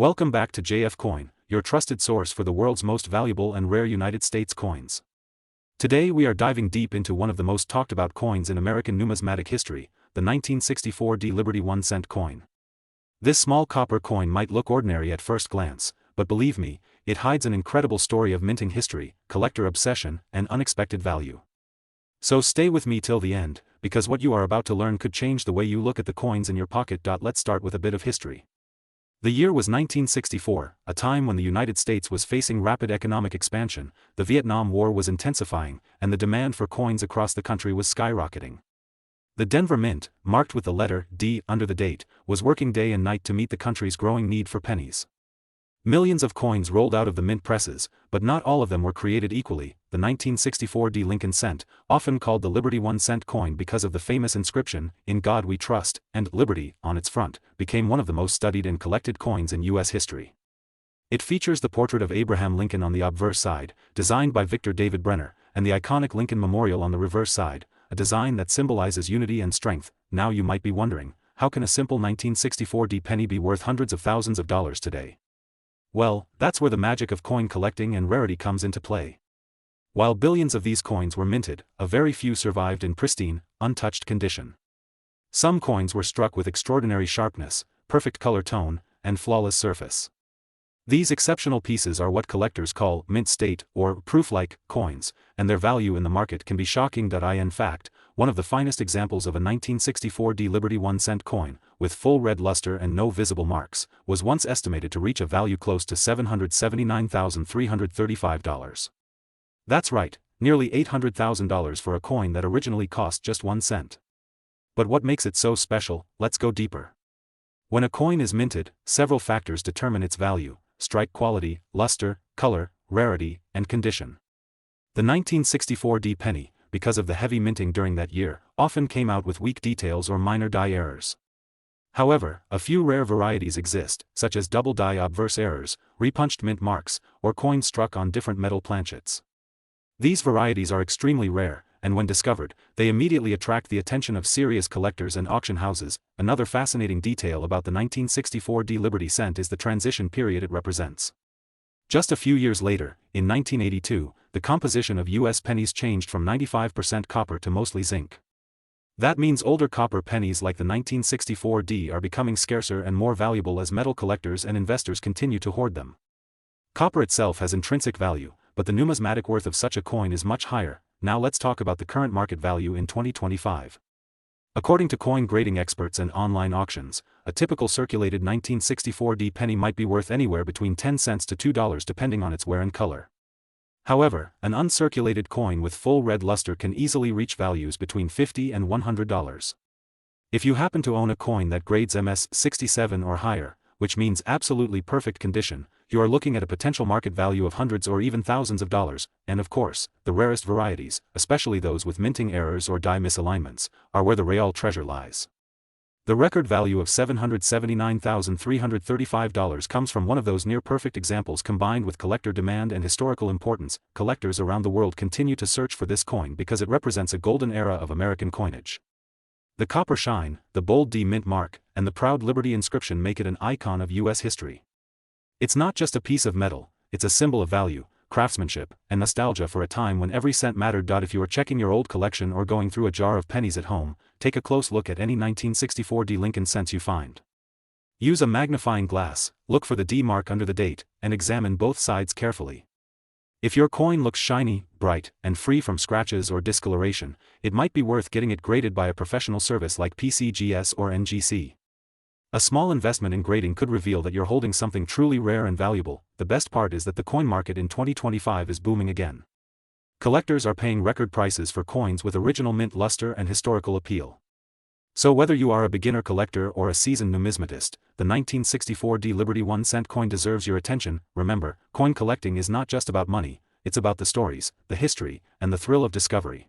Welcome back to JF Coin, your trusted source for the world's most valuable and rare United States coins. Today we are diving deep into one of the most talked about coins in American numismatic history, the 1964 D Liberty 1-cent coin. This small copper coin might look ordinary at first glance, but believe me, it hides an incredible story of minting history, collector obsession, and unexpected value. So stay with me till the end, because what you are about to learn could change the way you look at the coins in your pocket. Let's start with a bit of history. The year was 1964, a time when the United States was facing rapid economic expansion, the Vietnam War was intensifying, and the demand for coins across the country was skyrocketing. The Denver Mint, marked with the letter D under the date, was working day and night to meet the country's growing need for pennies. Millions of coins rolled out of the mint presses, but not all of them were created equally. The 1964 D Lincoln cent, often called the Liberty 1-cent coin because of the famous inscription, "In God We Trust," and "Liberty" on its front, became one of the most studied and collected coins in U.S. history. It features the portrait of Abraham Lincoln on the obverse side, designed by Victor David Brenner, and the iconic Lincoln Memorial on the reverse side, a design that symbolizes unity and strength. Now you might be wondering, how can a simple 1964 D penny be worth hundreds of thousands of dollars today? Well, that's where the magic of coin collecting and rarity comes into play. While billions of these coins were minted, a very few survived in pristine, untouched condition. Some coins were struck with extraordinary sharpness, perfect color tone, and flawless surface. These exceptional pieces are what collectors call mint state or proof-like coins, and their value in the market can be shocking. In fact, one of the finest examples of a 1964 D Liberty 1-cent coin, with full red luster and no visible marks, was once estimated to reach a value close to $779,335. That's right, nearly $800,000 for a coin that originally cost just 1 cent. But what makes it so special? Let's go deeper. When a coin is minted, several factors determine its value: strike quality, luster, color, rarity, and condition. The 1964 D penny, because of the heavy minting during that year, often came out with weak details or minor die errors. However, a few rare varieties exist, such as double die obverse errors, repunched mint marks, or coins struck on different metal planchets. These varieties are extremely rare, and when discovered, they immediately attract the attention of serious collectors and auction houses. Another fascinating detail about the 1964 D Liberty cent is the transition period it represents. Just a few years later, in 1982, the composition of U.S. pennies changed from 95% copper to mostly zinc. That means older copper pennies like the 1964 D are becoming scarcer and more valuable as metal collectors and investors continue to hoard them. Copper itself has intrinsic value, but the numismatic worth of such a coin is much higher. Now let's talk about the current market value in 2025. According to coin grading experts and online auctions, a typical circulated 1964 D penny might be worth anywhere between 10 cents to $2 depending on its wear and color. However, an uncirculated coin with full red luster can easily reach values between $50 and $100. If you happen to own a coin that grades MS 67 or higher, which means absolutely perfect condition, you are looking at a potential market value of hundreds or even thousands of dollars. And of course, the rarest varieties, especially those with minting errors or die misalignments, are where the real treasure lies. The record value of $779,335 comes from one of those near-perfect examples. Combined with collector demand and historical importance, collectors around the world continue to search for this coin because it represents a golden era of American coinage. The copper shine, the bold D mint mark, and the proud Liberty inscription make it an icon of U.S. history. It's not just a piece of metal, it's a symbol of value, craftsmanship, and nostalgia for a time when every cent mattered. If you are checking your old collection or going through a jar of pennies at home, take a close look at any 1964 D Lincoln cents you find. Use a magnifying glass, look for the D mark under the date, and examine both sides carefully. If your coin looks shiny, bright, and free from scratches or discoloration, it might be worth getting it graded by a professional service like PCGS or NGC. A small investment in grading could reveal that you're holding something truly rare and valuable. The best part is that the coin market in 2025 is booming again. Collectors are paying record prices for coins with original mint luster and historical appeal. So whether you are a beginner collector or a seasoned numismatist, the 1964 D Liberty 1-cent coin deserves your attention. Remember, coin collecting is not just about money, it's about the stories, the history, and the thrill of discovery.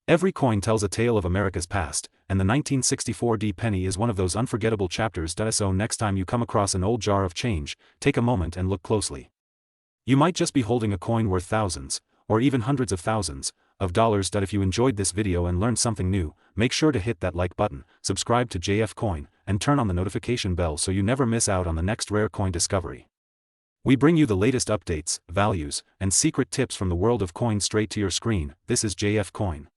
Every coin tells a tale of America's past, and the 1964 D penny is one of those unforgettable chapters. So next time you come across an old jar of change, take a moment and look closely. You might just be holding a coin worth thousands, or even hundreds of thousands, of dollars. If you enjoyed this video and learned something new, make sure to hit that like button, subscribe to JF Coin, and turn on the notification bell so you never miss out on the next rare coin discovery. We bring you the latest updates, values, and secret tips from the world of coins straight to your screen. This is JF Coin.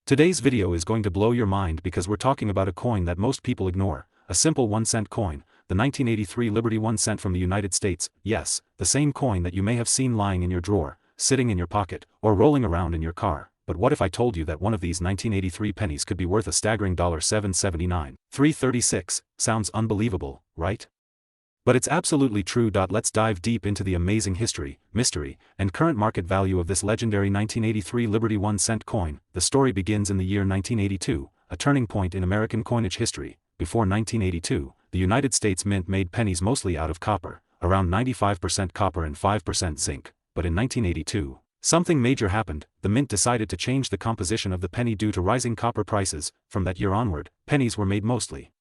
Today's video is going to blow your mind because we're talking about a coin that most people ignore, a simple 1-cent coin, the 1983 Liberty 1 cent from the United States. Yes, the same coin that you may have seen lying in your drawer, sitting in your pocket, or rolling around in your car. But what if I told you that one of these 1983 pennies could be worth a staggering $7.79, $3.36? Sounds unbelievable, right? But it's absolutely true. Let's dive deep into the amazing history, mystery, and current market value of this legendary 1983 Liberty 1 cent coin. The story begins in the year 1982, a turning point in American coinage history. Before 1982, the United States Mint made pennies mostly out of copper, around 95% copper and 5% zinc. But in 1982, something major happened. The Mint decided to change the composition of the penny due to rising copper prices. From that year onward, pennies were made mostly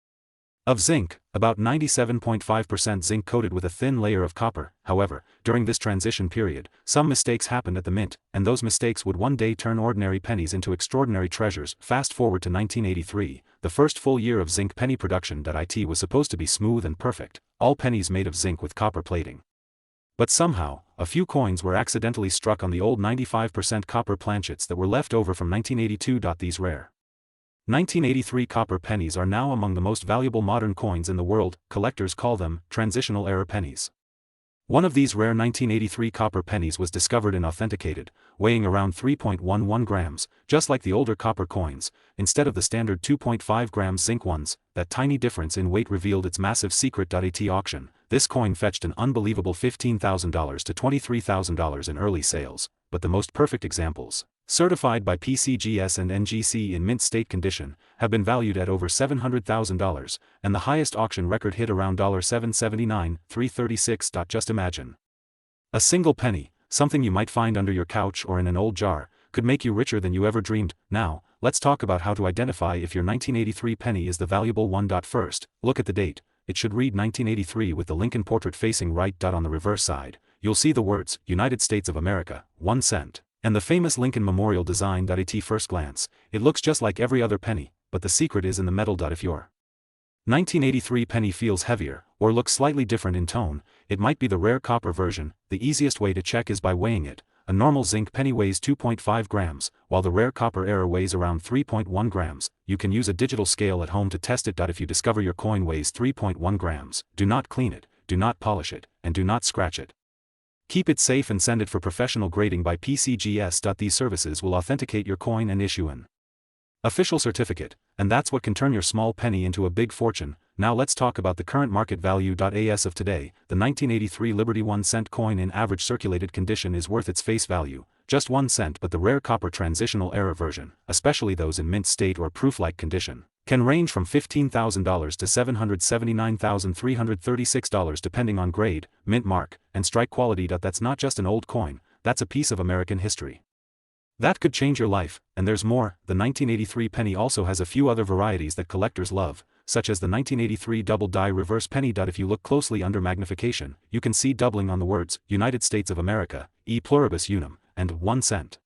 of zinc, about 97.5% zinc coated with a thin layer of copper. However, during this transition period, some mistakes happened at the Mint, and those mistakes would one day turn ordinary pennies into extraordinary treasures. Fast forward to 1983, the first full year of zinc penny production. It was supposed to be smooth and perfect, all pennies made of zinc with copper plating. But somehow, a few coins were accidentally struck on the old 95% copper planchets that were left over from 1982. These rare 1983 copper pennies are now among the most valuable modern coins in the world. Collectors call them transitional era pennies. One of these rare 1983 copper pennies was discovered and authenticated, weighing around 3.11 grams, just like the older copper coins, instead of the standard 2.5 grams zinc ones. That tiny difference in weight revealed its massive secret. At auction, this coin fetched an unbelievable $15,000 to $23,000 in early sales, but the most perfect examples, certified by PCGS and NGC in mint state condition, have been valued at over $700,000, and the highest auction record hit around $7.79, $3.36. Just imagine. A single penny, something you might find under your couch or in an old jar, could make you richer than you ever dreamed. Now, let's talk about how to identify if your 1983 penny is the valuable one. First, look at the date. It should read 1983 with the Lincoln portrait facing right. On the reverse side, you'll see the words, United States of America, 1 cent. And the famous Lincoln Memorial design. At first glance, it looks just like every other penny, but the secret is in the metal. If your 1983 penny feels heavier, or looks slightly different in tone, it might be the rare copper version. The easiest way to check is by weighing it. A normal zinc penny weighs 2.5 grams, while the rare copper era weighs around 3.1 grams. You can use a digital scale at home to test it. If you discover your coin weighs 3.1 grams, do not clean it, do not polish it, and do not scratch it. Keep it safe and send it for professional grading by PCGS. These services will authenticate your coin and issue an official certificate, and that's what can turn your small penny into a big fortune. Now let's talk about the current market value. As of today, the 1983 Liberty 1 cent coin in average circulated condition is worth its face value, just 1 cent. But the rare copper transitional era version, especially those in mint state or proof-like condition, can range from $15,000 to $779,336 depending on grade, mint mark, and strike quality. That's not just an old coin, that's a piece of American history that could change your life. And there's more. The 1983 penny also has a few other varieties that collectors love, such as the 1983 double die reverse penny. If you look closely under magnification, you can see doubling on the words, United States of America, e pluribus unum, and 1 cent.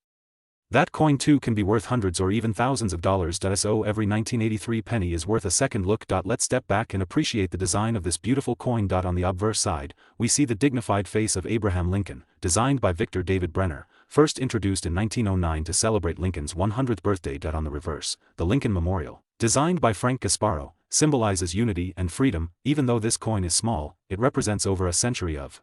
That coin too can be worth hundreds or even thousands of dollars. So every 1983 penny is worth a second look. Let's step back and appreciate the design of this beautiful coin. On the obverse side, we see the dignified face of Abraham Lincoln, designed by Victor David Brenner, first introduced in 1909 to celebrate Lincoln's 100th birthday. On the reverse, the Lincoln Memorial, designed by Frank Gasparo, symbolizes unity and freedom. Even though this coin is small, it represents over a century of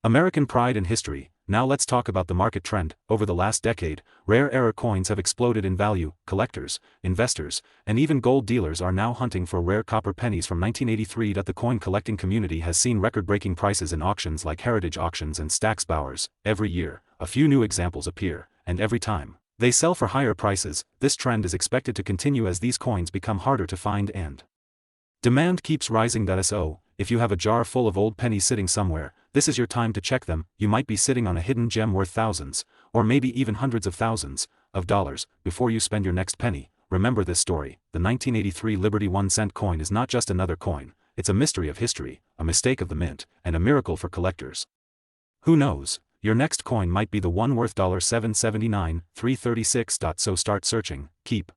American pride and history. Now let's talk about the market trend. Over the last decade, rare era coins have exploded in value. Collectors, investors, and even gold dealers are now hunting for rare copper pennies from 1983. The coin collecting community has seen record-breaking prices in auctions like Heritage Auctions and Stack's Bowers. Every year, a few new examples appear, and every time they sell for higher prices. This trend is expected to continue as these coins become harder to find and demand keeps rising. So, if you have a jar full of old pennies sitting somewhere, this is your time to check them. You might be sitting on a hidden gem worth thousands, or maybe even hundreds of thousands of dollars, before you spend your next penny. Remember this story, the 1983 Liberty 1 cent coin is not just another coin, it's a mystery of history, a mistake of the mint, and a miracle for collectors. Who knows, your next coin might be the one worth $7.79, $3.36. So start searching, keep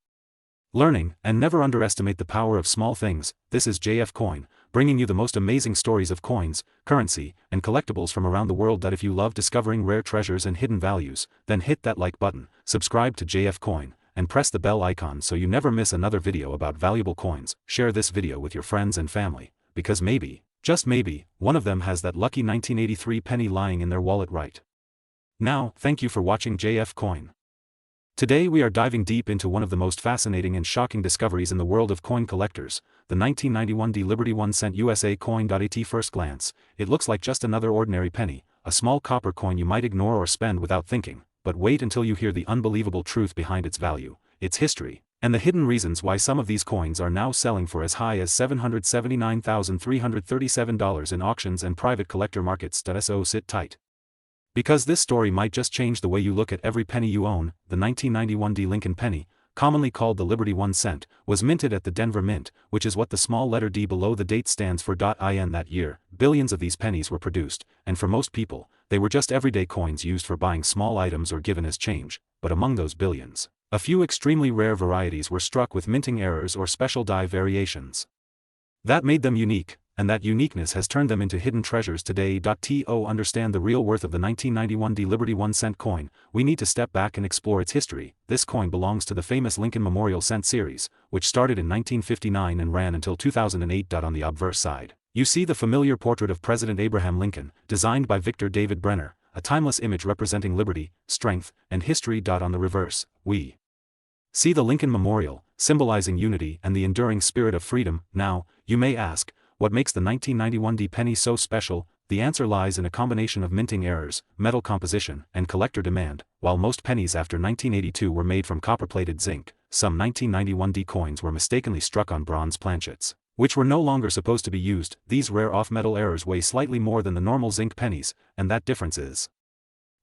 learning, and never underestimate the power of small things. This is JF Coin, bringing you the most amazing stories of coins, currency, and collectibles from around the world. That if you love discovering rare treasures and hidden values, then hit that like button, subscribe to JF Coin, and press the bell icon so you never miss another video about valuable coins. Share this video with your friends and family, because maybe, just maybe, one of them has that lucky 1983 penny lying in their wallet right now. Thank you for watching JF Coin. Today we are diving deep into one of the most fascinating and shocking discoveries in the world of coin collectors, the 1991 Liberty 1 cent USA coin. At first glance, it looks like just another ordinary penny, a small copper coin you might ignore or spend without thinking, but wait until you hear the unbelievable truth behind its value, its history, and the hidden reasons why some of these coins are now selling for as high as $779,337 in auctions and private collector markets. So sit tight, because this story might just change the way you look at every penny you own. The 1991 D. Lincoln penny, commonly called the Liberty 1 cent, was minted at the Denver Mint, which is what the small letter D below the date stands for. In that year, billions of these pennies were produced, and for most people, they were just everyday coins used for buying small items or given as change. But among those billions, a few extremely rare varieties were struck with minting errors or special die variations. That made them unique, and that uniqueness has turned them into hidden treasures today. To understand the real worth of the 1991 D. Liberty 1 cent coin, we need to step back and explore its history. This coin belongs to the famous Lincoln Memorial Cent series, which started in 1959 and ran until 2008. On the obverse side, you see the familiar portrait of President Abraham Lincoln, designed by Victor David Brenner, a timeless image representing liberty, strength, and history. On the reverse, we see the Lincoln Memorial, symbolizing unity and the enduring spirit of freedom. Now, you may ask, what makes the 1991 D penny so special? The answer lies in a combination of minting errors, metal composition, and collector demand. While most pennies after 1982 were made from copper-plated zinc, some 1991 D coins were mistakenly struck on bronze planchets, which were no longer supposed to be used. These rare off-metal errors weigh slightly more than the normal zinc pennies, and that difference is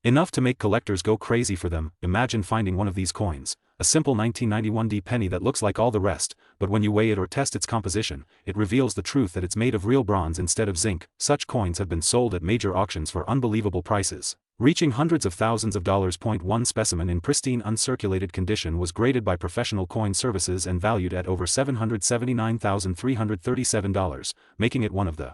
enough to make collectors go crazy for them. Imagine finding one of these coins, a simple 1991 D penny that looks like all the rest, but when you weigh it or test its composition, it reveals the truth that it's made of real bronze instead of zinc. Such coins have been sold at major auctions for unbelievable prices, reaching hundreds of thousands of dollars. One specimen in pristine uncirculated condition was graded by Professional Coin Services and valued at over $779,337, making it one of the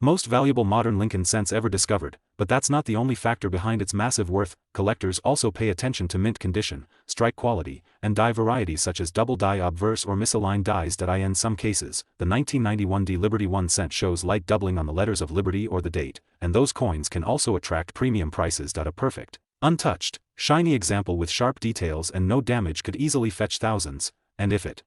most valuable modern Lincoln cents ever discovered. But that's not the only factor behind its massive worth. Collectors also pay attention to mint condition, strike quality, and die varieties such as double die, obverse, or misaligned dies. In some cases, the 1991 D. Liberty 1 cent shows light doubling on the letters of Liberty or the date, and those coins can also attract premium prices. A perfect, untouched, shiny example with sharp details and no damage could easily fetch thousands, and if it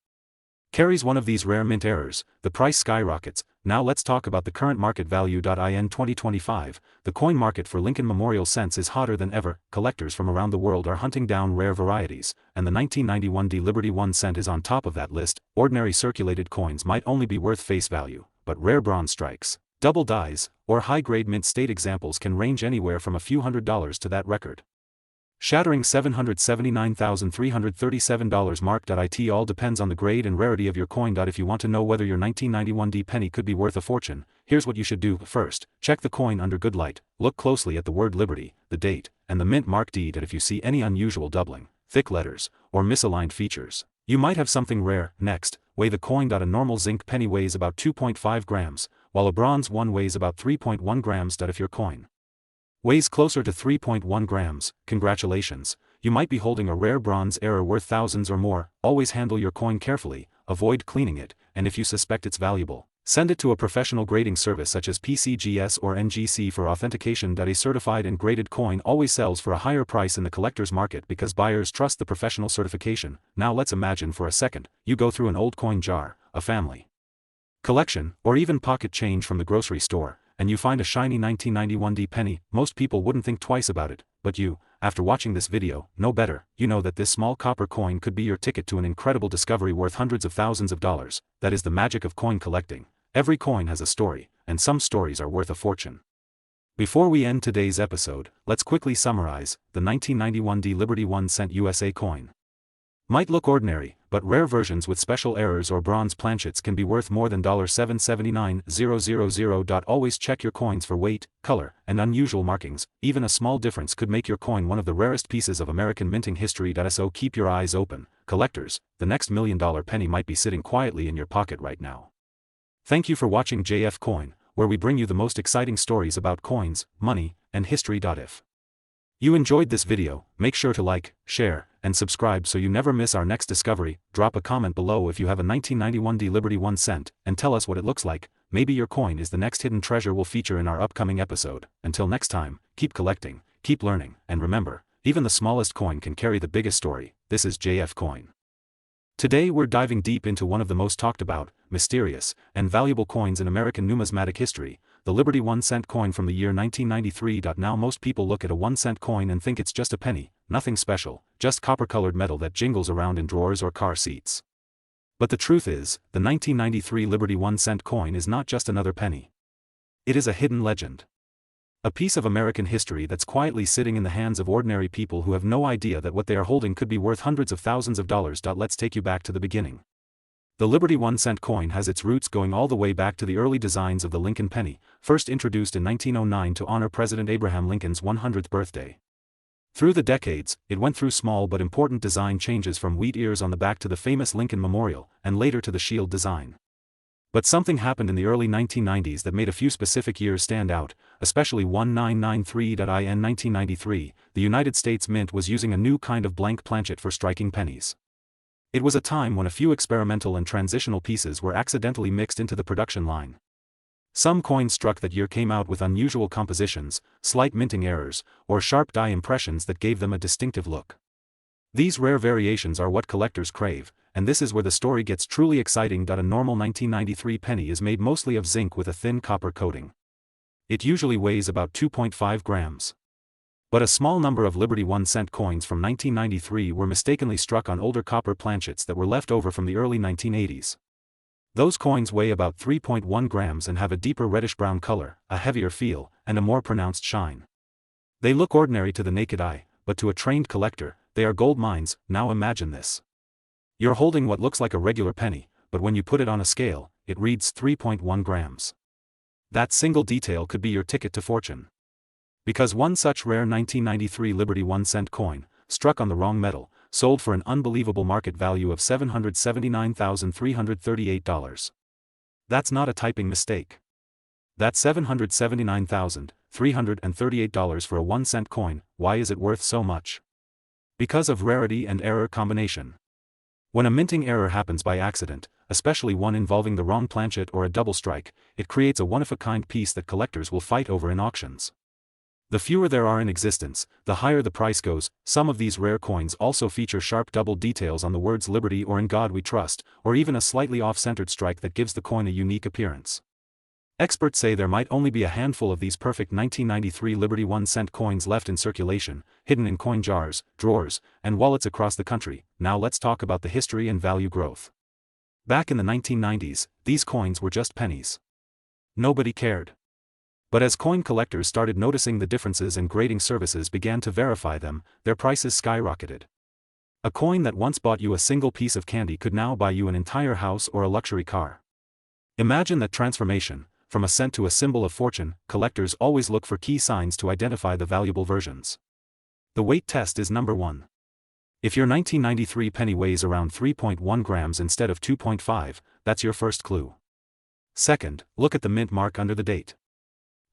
carries one of these rare mint errors, the price skyrockets. Now let's talk about the current market value. In 2025, the coin market for Lincoln Memorial cents is hotter than ever. Collectors from around the world are hunting down rare varieties, and the 1991 D. Liberty 1 cent is on top of that list. Ordinary circulated coins might only be worth face value, but rare bronze strikes, double dies, or high-grade mint state examples can range anywhere from a few $100s to that record shattering $779,337 mark. It all depends on the grade and rarity of your coin. If you want to know whether your 1991 D penny could be worth a fortune, here's what you should do. First, check the coin under good light. Look closely at the word Liberty, the date, and the mint mark D. If you see any unusual doubling, thick letters, or misaligned features, you might have something rare. Next, weigh the coin. A normal zinc penny weighs about 2.5 grams, while a bronze one weighs about 3.1 grams. If your coin weighs closer to 3.1 grams, congratulations, you might be holding a rare bronze error worth thousands or more. Always handle your coin carefully, avoid cleaning it, and if you suspect it's valuable, send it to a professional grading service such as PCGS or NGC for authentication. A certified and graded coin always sells for a higher price in the collector's market because buyers trust the professional certification. Now let's imagine for a second, you go through an old coin jar, a family collection, or even pocket change from the grocery store, and you find a shiny 1991 D penny. Most people wouldn't think twice about it, but you, after watching this video, know better. You know that this small copper coin could be your ticket to an incredible discovery worth hundreds of thousands of dollars. That is the magic of coin collecting. Every coin has a story, and some stories are worth a fortune. Before we end today's episode, let's quickly summarize. The 1991 D. Liberty 1 cent USA coin might look ordinary, but rare versions with special errors or bronze planchets can be worth more than $779,000. Always check your coins for weight, color, and unusual markings. Even a small difference could make your coin one of the rarest pieces of American minting history. So keep your eyes open, collectors. The next $1 million penny might be sitting quietly in your pocket right now. Thank you for watching JF Coin, where we bring you the most exciting stories about coins, money, and history. If you enjoyed this video, make sure to like, share, and subscribe so you never miss our next discovery. Drop a comment below if you have a 1991 D Liberty 1 cent, and tell us what it looks like. Maybe your coin is the next hidden treasure we'll feature in our upcoming episode. Until next time, keep collecting, keep learning, and remember, even the smallest coin can carry the biggest story. This is JF Coin. Today we're diving deep into one of the most talked about, mysterious, and valuable coins in American numismatic history, the Liberty 1 cent coin from the year 1993. Now most people look at a 1 cent coin and think it's just a penny, nothing special, just copper-colored metal that jingles around in drawers or car seats. But the truth is, the 1993 Liberty 1 cent coin is not just another penny. It is a hidden legend. A piece of American history that's quietly sitting in the hands of ordinary people who have no idea that what they are holding could be worth hundreds of thousands of dollars. Let's take you back to the beginning. The Liberty 1 cent coin has its roots going all the way back to the early designs of the Lincoln penny, first introduced in 1909 to honor President Abraham Lincoln's 100th birthday. Through the decades, it went through small but important design changes, from wheat ears on the back to the famous Lincoln Memorial, and later to the shield design. But something happened in the early 1990s that made a few specific years stand out, especially 1993. In 1993, the United States Mint was using a new kind of blank planchet for striking pennies. It was a time when a few experimental and transitional pieces were accidentally mixed into the production line. Some coins struck that year came out with unusual compositions, slight minting errors, or sharp die impressions that gave them a distinctive look. These rare variations are what collectors crave, and this is where the story gets truly exciting. A normal 1993 penny is made mostly of zinc with a thin copper coating. It usually weighs about 2.5 grams. But a small number of Liberty 1 cent coins from 1993 were mistakenly struck on older copper planchets that were left over from the early 1980s. Those coins weigh about 3.1 grams and have a deeper reddish-brown color, a heavier feel, and a more pronounced shine. They look ordinary to the naked eye, but to a trained collector, they are gold mines. Now imagine this. You're holding what looks like a regular penny, but when you put it on a scale, it reads 3.1 grams. That single detail could be your ticket to fortune. Because one such rare 1993 Liberty 1 cent coin, struck on the wrong metal, sold for an unbelievable market value of $779,338. That's not a typing mistake. That's $779,338 for a 1 cent coin. Why is it worth so much? Because of rarity and error combination. When a minting error happens by accident, especially one involving the wrong planchet or a double strike, it creates a one-of-a-kind piece that collectors will fight over in auctions. The fewer there are in existence, the higher the price goes. Some of these rare coins also feature sharp double details on the words "Liberty" or "In God We Trust," or even a slightly off-centered strike that gives the coin a unique appearance. Experts say there might only be a handful of these perfect 1993 Liberty 1 cent coins left in circulation, hidden in coin jars, drawers, and wallets across the country. Now let's talk about the history and value growth. Back in the 1990s, these coins were just pennies. Nobody cared. But as coin collectors started noticing the differences and grading services began to verify them, their prices skyrocketed. A coin that once bought you a single piece of candy could now buy you an entire house or a luxury car. Imagine that transformation. From a cent to a symbol of fortune, collectors always look for key signs to identify the valuable versions. The weight test is number 1. If your 1993 penny weighs around 3.1 grams instead of 2.5, that's your first clue. Second, look at the mint mark under the date.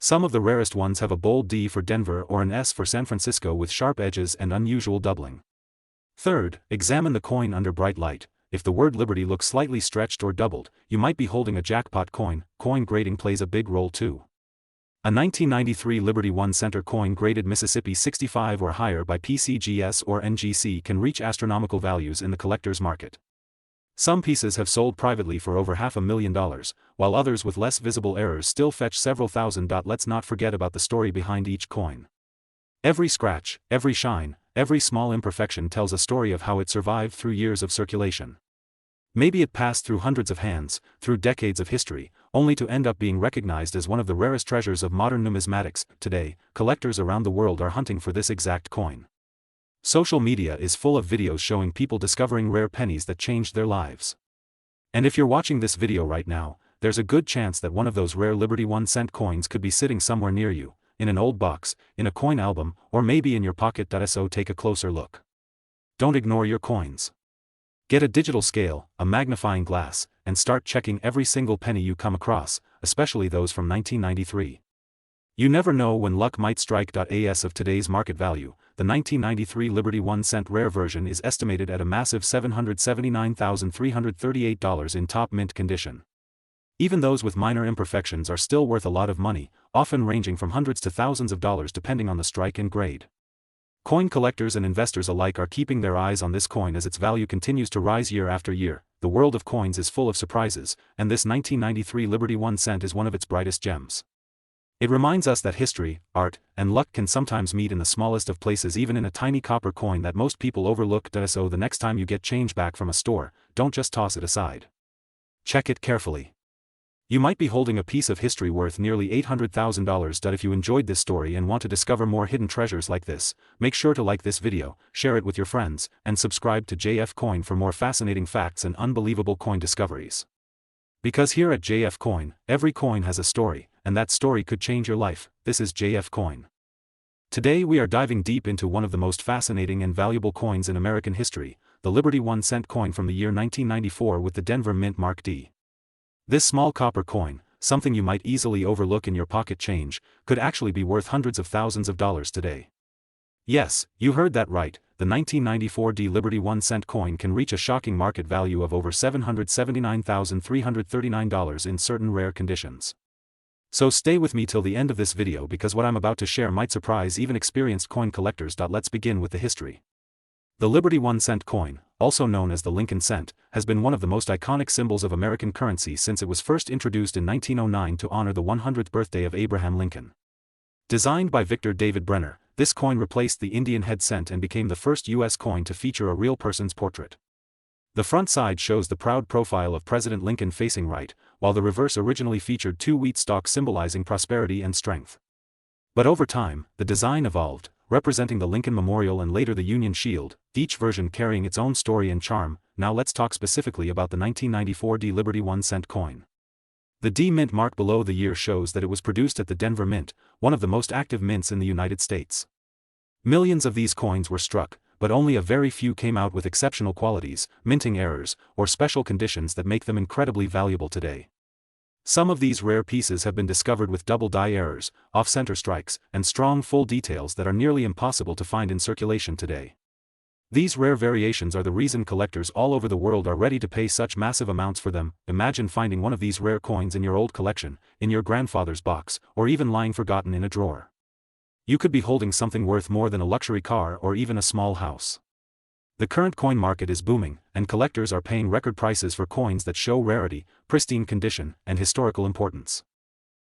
Some of the rarest ones have a bold D for Denver or an S for San Francisco with sharp edges and unusual doubling. Third, examine the coin under bright light. If the word Liberty looks slightly stretched or doubled, you might be holding a jackpot coin. Coin grading plays a big role too. A 1993 Liberty 1 center coin graded Mississippi 65 or higher by PCGS or NGC can reach astronomical values in the collector's market. Some pieces have sold privately for over $500,000, while others with less visible errors still fetch several thousand. Let's not forget about the story behind each coin. Every scratch, every shine, every small imperfection tells a story of how it survived through years of circulation. Maybe it passed through hundreds of hands, through decades of history, only to end up being recognized as one of the rarest treasures of modern numismatics. Today, collectors around the world are hunting for this exact coin. Social media is full of videos showing people discovering rare pennies that changed their lives. And if you're watching this video right now, there's a good chance that one of those rare Liberty 1-cent coins could be sitting somewhere near you, in an old box, in a coin album, or maybe in your pocket. So take a closer look. Don't ignore your coins. Get a digital scale, a magnifying glass, and start checking every single penny you come across, especially those from 1993. You never know when luck might strike. As of today's market value, the 1993 Liberty 1-cent rare version is estimated at a massive $779,338 in top mint condition. Even those with minor imperfections are still worth a lot of money, often ranging from hundreds to thousands of dollars depending on the strike and grade. Coin collectors and investors alike are keeping their eyes on this coin as its value continues to rise year after year. The world of coins is full of surprises, and this 1993 Liberty 1-cent is one of its brightest gems. It reminds us that history, art, and luck can sometimes meet in the smallest of places, even in a tiny copper coin that most people overlook. So the next time you get change back from a store, don't just toss it aside. Check it carefully. You might be holding a piece of history worth nearly $800,000. If you enjoyed this story and want to discover more hidden treasures like this, make sure to like this video, share it with your friends, and subscribe to JF Coin for more fascinating facts and unbelievable coin discoveries. Because here at JF Coin, every coin has a story, and that story could change your life. This is JF Coin. Today we are diving deep into one of the most fascinating and valuable coins in American history, the Liberty 1-cent coin from the year 1994 with the Denver Mint Mark D. This small copper coin, something you might easily overlook in your pocket change, could actually be worth hundreds of thousands of dollars today. Yes, you heard that right, the 1994 D Liberty 1-cent coin can reach a shocking market value of over $779,339 in certain rare conditions. So stay with me till the end of this video because what I'm about to share might surprise even experienced coin collectors. Let's begin with the history. The Liberty 1-cent coin, also known as the Lincoln cent, has been one of the most iconic symbols of American currency since it was first introduced in 1909 to honor the 100th birthday of Abraham Lincoln. Designed by Victor David Brenner, this coin replaced the Indian head cent and became the first U.S. coin to feature a real person's portrait. The front side shows the proud profile of President Lincoln facing right, while the reverse originally featured two wheat stalks symbolizing prosperity and strength. But over time, the design evolved, representing the Lincoln Memorial and later the Union Shield, each version carrying its own story and charm. Now let's talk specifically about the 1994 D Liberty 1-cent coin. The D Mint mark below the year shows that it was produced at the Denver Mint, one of the most active mints in the United States. Millions of these coins were struck, but only a very few came out with exceptional qualities, minting errors, or special conditions that make them incredibly valuable today. Some of these rare pieces have been discovered with double die errors, off-center strikes, and strong full details that are nearly impossible to find in circulation today. These rare variations are the reason collectors all over the world are ready to pay such massive amounts for them. Imagine finding one of these rare coins in your old collection, in your grandfather's box, or even lying forgotten in a drawer. You could be holding something worth more than a luxury car or even a small house. The current coin market is booming, and collectors are paying record prices for coins that show rarity, pristine condition, and historical importance.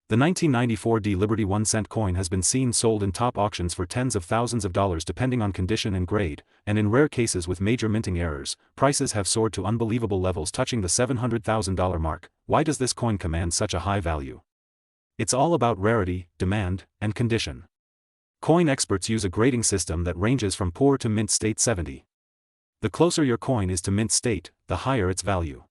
The 1994 D Liberty 1-cent coin has been seen sold in top auctions for tens of thousands of dollars depending on condition and grade, and in rare cases with major minting errors, prices have soared to unbelievable levels touching the $700,000 mark. Why does this coin command such a high value? It's all about rarity, demand, and condition. Coin experts use a grading system that ranges from poor to mint state 70. The closer your coin is to mint state, the higher its value.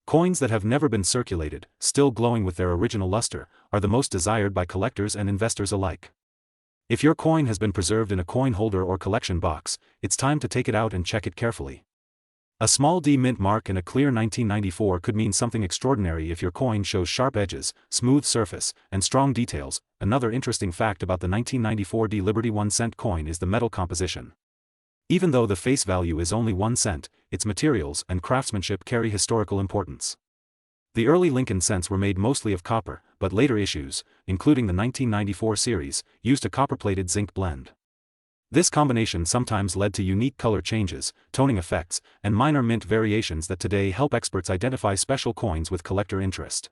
Coins that have never been circulated, still glowing with their original luster, are the most desired by collectors and investors alike. If your coin has been preserved in a coin holder or collection box, it's time to take it out and check it carefully. A small D mint mark in a clear 1994 could mean something extraordinary if your coin shows sharp edges, smooth surface, and strong details. Another interesting fact about the 1994 D Liberty 1-cent coin is the metal composition. Even though the face value is only 1 cent, its materials and craftsmanship carry historical importance. The early Lincoln cents were made mostly of copper, but later issues, including the 1994 series, used a copper-plated zinc blend. This combination sometimes led to unique color changes, toning effects, and minor mint variations that today help experts identify special coins with collector interest.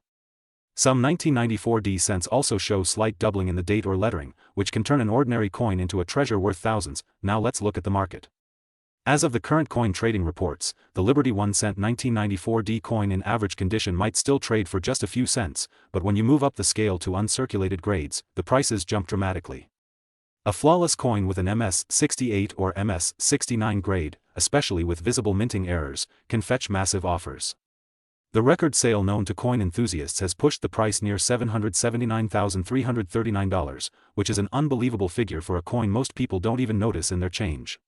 Some 1994 D cents also show slight doubling in the date or lettering, which can turn an ordinary coin into a treasure worth thousands. Now let's look at the market. As of the current coin trading reports, the Liberty 1-cent 1994 D coin in average condition might still trade for just a few cents, but when you move up the scale to uncirculated grades, the prices jump dramatically. A flawless coin with an MS-68 or MS-69 grade, especially with visible minting errors, can fetch massive offers. The record sale known to coin enthusiasts has pushed the price near $779,339, which is an unbelievable figure for a coin most people don't even notice in their change.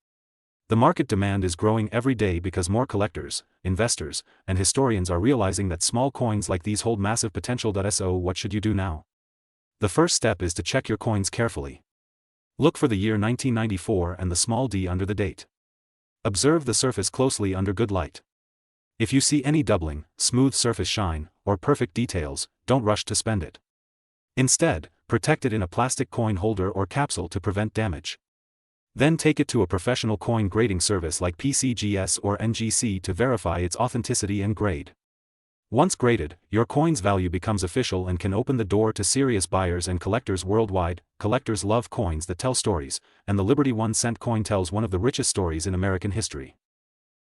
The market demand is growing every day because more collectors, investors, and historians are realizing that small coins like these hold massive potential. So what should you do now? The first step is to check your coins carefully. Look for the year 1994 and the small d under the date. Observe the surface closely under good light. If you see any doubling, smooth surface shine, or perfect details, don't rush to spend it. Instead, protect it in a plastic coin holder or capsule to prevent damage. Then take it to a professional coin grading service like PCGS or NGC to verify its authenticity and grade. Once graded, your coin's value becomes official and can open the door to serious buyers and collectors worldwide. Collectors love coins that tell stories, and the Liberty 1 cent coin tells one of the richest stories in American history.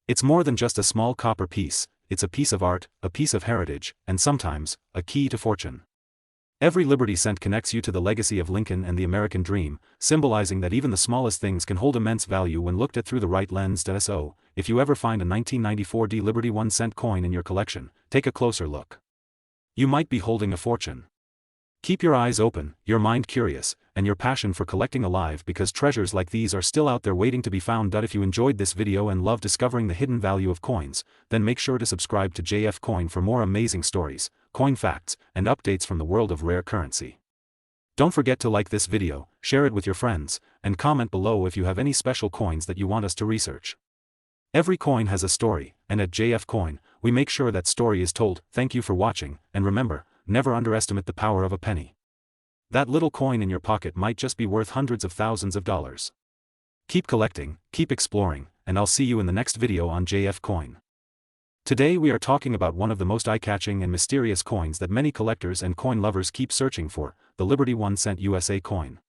It's more than just a small copper piece, it's a piece of art, a piece of heritage, and sometimes, a key to fortune. Every Liberty cent connects you to the legacy of Lincoln and the American dream, symbolizing that even the smallest things can hold immense value when looked at through the right lens. So, if you ever find a 1994 Liberty 1 cent coin in your collection, take a closer look. You might be holding a fortune. Keep your eyes open, your mind curious, and your passion for collecting alive, because treasures like these are still out there waiting to be found. If you enjoyed this video and love discovering the hidden value of coins, then make sure to subscribe to JF Coin for more amazing stories, coin facts, and updates from the world of rare currency. Don't forget to like this video, share it with your friends, and comment below if you have any special coins that you want us to research. Every coin has a story, and at JF Coin, we make sure that story is told. Thank you for watching, and remember, never underestimate the power of a penny. That little coin in your pocket might just be worth hundreds of thousands of dollars. Keep collecting, keep exploring, and I'll see you in the next video on JF Coin. Today we are talking about one of the most eye-catching and mysterious coins that many collectors and coin lovers keep searching for, the Liberty 1 cent USA coin.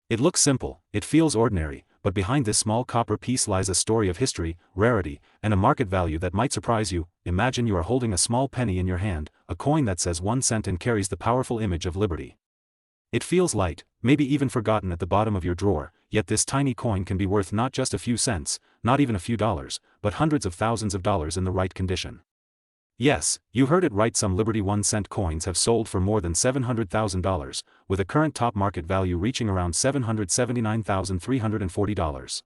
It looks simple, it feels ordinary, but behind this small copper piece lies a story of history, rarity, and a market value that might surprise you. Imagine you are holding a small penny in your hand, a coin that says 1 cent and carries the powerful image of liberty. It feels light, maybe even forgotten at the bottom of your drawer, yet this tiny coin can be worth not just a few cents, not even a few dollars, but hundreds of thousands of dollars in the right condition. Yes, you heard it right, some Liberty 1 cent coins have sold for more than $700,000, with a current top market value reaching around $779,340.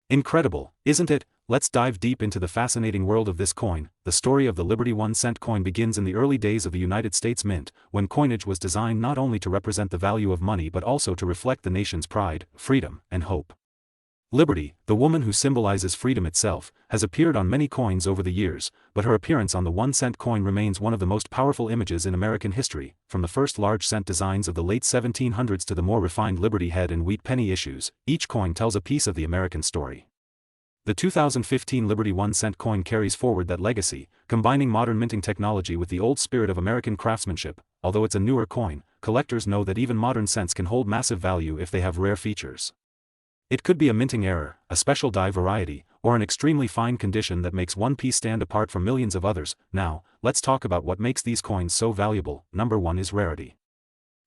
Incredible, isn't it? Let's dive deep into the fascinating world of this coin. The story of the Liberty 1 cent coin begins in the early days of the United States Mint, when coinage was designed not only to represent the value of money but also to reflect the nation's pride, freedom, and hope. Liberty, the woman who symbolizes freedom itself, has appeared on many coins over the years, but her appearance on the 1 cent coin remains one of the most powerful images in American history. From the first large cent designs of the late 1700s to the more refined Liberty head and wheat penny issues, each coin tells a piece of the American story. The 2015 Liberty 1 cent coin carries forward that legacy, combining modern minting technology with the old spirit of American craftsmanship. Although it's a newer coin, collectors know that even modern cents can hold massive value if they have rare features. It could be a minting error, a special die variety, or an extremely fine condition that makes one piece stand apart from millions of others. Now, let's talk about what makes these coins so valuable. Number 1 is rarity.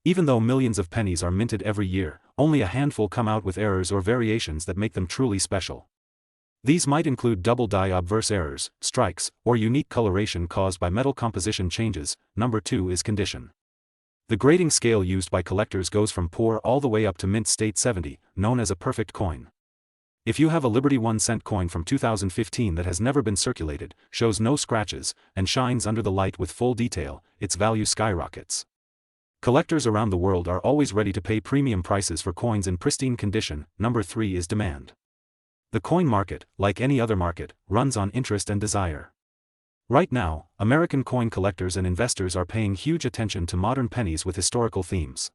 Even though millions of pennies are minted every year, only a handful come out with errors or variations that make them truly special. These might include double die obverse errors, strikes, or unique coloration caused by metal composition changes. Number 2 is condition. The grading scale used by collectors goes from poor all the way up to mint state 70, known as a perfect coin. If you have a Liberty 1 cent coin from 2015 that has never been circulated, shows no scratches, and shines under the light with full detail, its value skyrockets. Collectors around the world are always ready to pay premium prices for coins in pristine condition. Number 3 is demand. The coin market, like any other market, runs on interest and desire. Right now, American coin collectors and investors are paying huge attention to modern pennies with historical themes.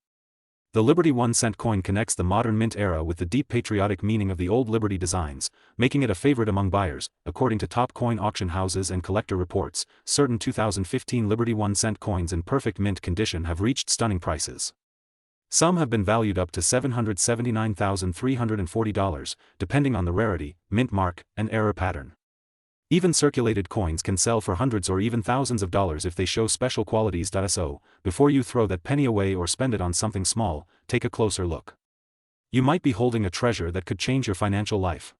The Liberty 1 cent coin connects the modern mint era with the deep patriotic meaning of the old Liberty designs, making it a favorite among buyers. According to top coin auction houses and collector reports, certain 2015 Liberty 1 cent coins in perfect mint condition have reached stunning prices. Some have been valued up to $779,340, depending on the rarity, mint mark, and error pattern. Even circulated coins can sell for hundreds or even thousands of dollars if they show special qualities. So, before you throw that penny away or spend it on something small, take a closer look. You might be holding a treasure that could change your financial life.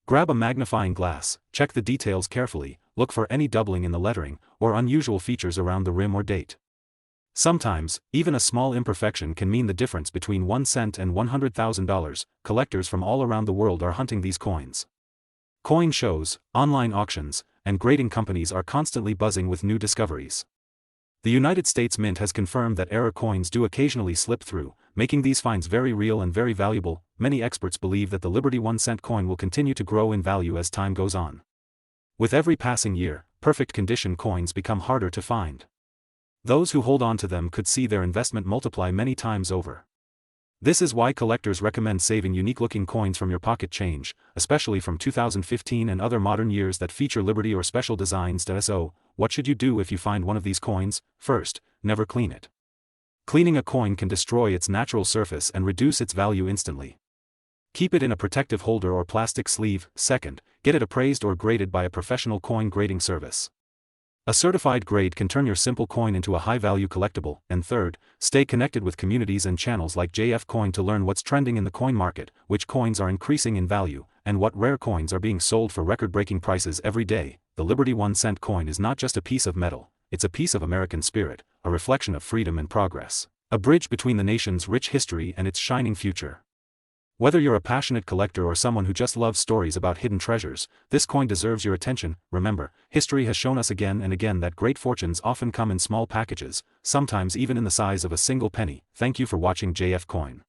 Grab a magnifying glass, check the details carefully, look for any doubling in the lettering, or unusual features around the rim or date. Sometimes, even a small imperfection can mean the difference between 1 cent and $100,000. Collectors from all around the world are hunting these coins. Coin shows, online auctions, and grading companies are constantly buzzing with new discoveries. The United States Mint has confirmed that error coins do occasionally slip through, making these finds very real and very valuable. Many experts believe that the Liberty 1-cent coin will continue to grow in value as time goes on. With every passing year, perfect condition coins become harder to find. Those who hold on to them could see their investment multiply many times over. This is why collectors recommend saving unique-looking coins from your pocket change, especially from 2015 and other modern years that feature Liberty or special designs. So, what should you do if you find one of these coins? First, never clean it. Cleaning a coin can destroy its natural surface and reduce its value instantly. Keep it in a protective holder or plastic sleeve. Second, get it appraised or graded by a professional coin grading service. A certified grade can turn your simple coin into a high-value collectible. And third, stay connected with communities and channels like JF Coin to learn what's trending in the coin market, which coins are increasing in value, and what rare coins are being sold for record-breaking prices every day. The Liberty 1-cent coin is not just a piece of metal, it's a piece of American spirit, a reflection of freedom and progress, a bridge between the nation's rich history and its shining future. Whether you're a passionate collector or someone who just loves stories about hidden treasures, this coin deserves your attention. Remember, history has shown us again and again that great fortunes often come in small packages, sometimes even in the size of a single penny. Thank you for watching JF Coin.